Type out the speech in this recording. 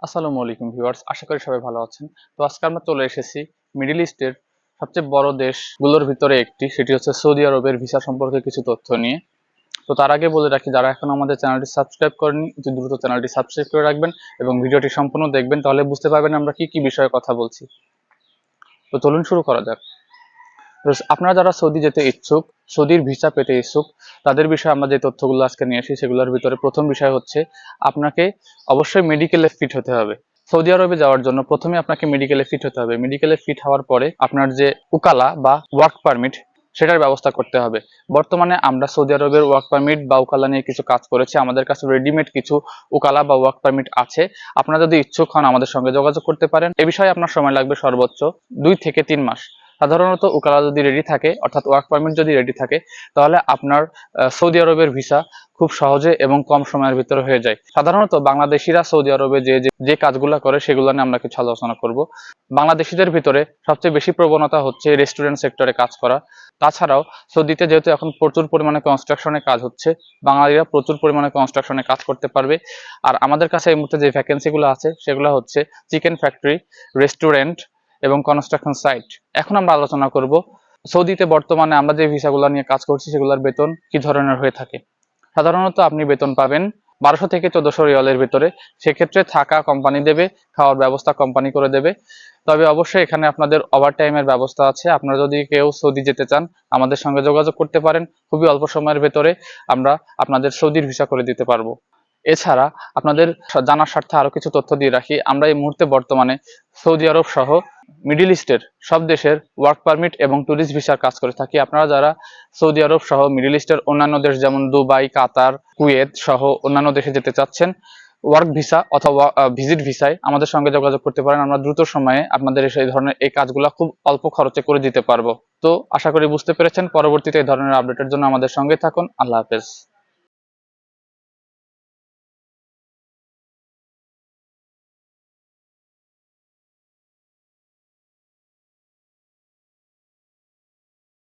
আসসালামু আলাইকুম ভিউয়ার্স, আশা করি সবাই ভালো আছেন। তো আজকে আমরা চলে এসেছি মিডল ইস্টের সবচেয়ে বড় দেশগুলোর ভিতরে একটি, সেটি হচ্ছে সৌদি আরবের ভিসা সম্পর্কে কিছু তথ্য নিয়ে। তো তার আগে বলে রাখি, যারা এখন আমাদের চ্যানেলটি সাবস্ক্রাইব করেনি অতি দ্রুত চ্যানেলটি সাবস্ক্রাইব করে রাখবেন এবং ভিডিওটি সম্পূর্ণ দেখবেন, তাহলে বুঝতে পারবেন আমরা কি কি বিষয়ে কথা বলছি। তো চলুন শুরু করা যাক। তো আপনারা যারা সৌদি যেতে ইচ্ছুক, সৌদির ভিসা পেতে ইচ্ছুক, তাদের বিষয়ে আমরা যে তথ্যগুলো আজকে নিয়ে আসি সেগুলোর ভিতরে প্রথম বিষয় হচ্ছে আপনাকে অবশ্যই মেডিকেলে ফিট হতে হবে। সৌদি আরবে যাওয়ার জন্য প্রথমে আপনাকে মেডিকেলে ফিট হতে হবে। মেডিকেলে ফিট হওয়ার পরে আপনার যে উকালা বা ওয়ার্ক পারমিট, সেটার ব্যবস্থা করতে হবে। বর্তমানে আমরা সৌদি আরবের ওয়ার্ক পারমিট বা উকালা নিয়ে কিছু কাজ করেছি, আমাদের কাছে রেডিমেড কিছু উকালা বা ওয়ার্ক পারমিট আছে। আপনারা যদি ইচ্ছুক হন আমাদের সঙ্গে যোগাযোগ করতে পারেন। এ বিষয়ে আপনার সময় লাগবে সর্বোচ্চ 2 থেকে 3 মাস। সাধারণত উকালা যদি রেডি থাকে, অর্থাৎ ওয়ার্ক পারমিট যদি রেডি থাকে, তাহলে আপনার সৌদি আরবের ভিসা খুব সহজে এবং কম সময়ের ভিতরে হয়ে যায়। সাধারণত বাংলাদেশিরা সৌদি আরবে যে কাজগুলো করে সেগুলো নিয়ে আমরা কিছু আলোচনা করব। বাংলাদেশিদের ভিতরে সবচেয়ে বেশি প্রবণতা হচ্ছে রেস্টুরেন্ট সেক্টরে কাজ করা। তাছাড়াও সৌদিতে যেহেতু এখন প্রচুর পরিমাণে কনস্ট্রাকশনের কাজ হচ্ছে, বাঙালিরা প্রচুর পরিমাণে কনস্ট্রাকশনে কাজ করতে পারবে। আর আমাদের কাছে এই মুহূর্তে যে ভ্যাকেন্সিগুলো আছে সেগুলো হচ্ছে চিকেন ফ্যাক্টরি, রেস্টুরেন্ট এবং কনস্ট্রাকশন সাইট। এখন আমরা আলোচনা করব সৌদিতে বর্তমানে আমরা যে ভিসাগুলো নিয়ে কাজ করছি সেগুলোর বেতন কি ধরনের হয়ে থাকে। সাধারণত আপনি বেতন পাবেন 1200 থেকে 1400 রিয়ালের ভিতরে। সেক্ষেত্রে থাকা কোম্পানি দেবে, খাওয়ার ব্যবস্থা কোম্পানি করে দেবে। তবে অবশ্যই এখানে আপনাদের ওভারটাইমের ব্যবস্থা আছে। আপনারা যদি কেউ সৌদি যেতে চান আমাদের সঙ্গে যোগাযোগ করতে পারেন। খুবই অল্প সময়ের ভেতরে আমরা আপনাদের সৌদির ভিসা করে দিতে পারবো। এছাড়া আপনাদের জানার স্বার্থে আরো কিছু তথ্য দিয়ে রাখি, আমরা এই মুহূর্তে বর্তমানে সৌদি আরব সহ মিডিল ইস্টের সব দেশের ওয়ার্ক পারমিট এবং ট্যুরিস্ট ভিসার কাজ করে থাকি। আপনারা যারা সৌদি আরব সহ মিডিল ইস্টের অন্যান্য দেশ যেমন দুবাই, কাতার, কুয়েত সহ অন্যান্য দেশে যেতে চাচ্ছেন, ওয়ার্ক ভিসা অথবা ভিজিট ভিসায় আমাদের সঙ্গে যোগাযোগ করতে পারেন। আমরা দ্রুত সময়ে আপনাদের এই ধরনের এই কাজগুলো খুব অল্প খরচে করে দিতে পারবো। তো আশা করি বুঝতে পেরেছেন। পরবর্তীতে এই ধরনের আপডেটের জন্য আমাদের সঙ্গে থাকুন। আল্লাহ হাফেজ।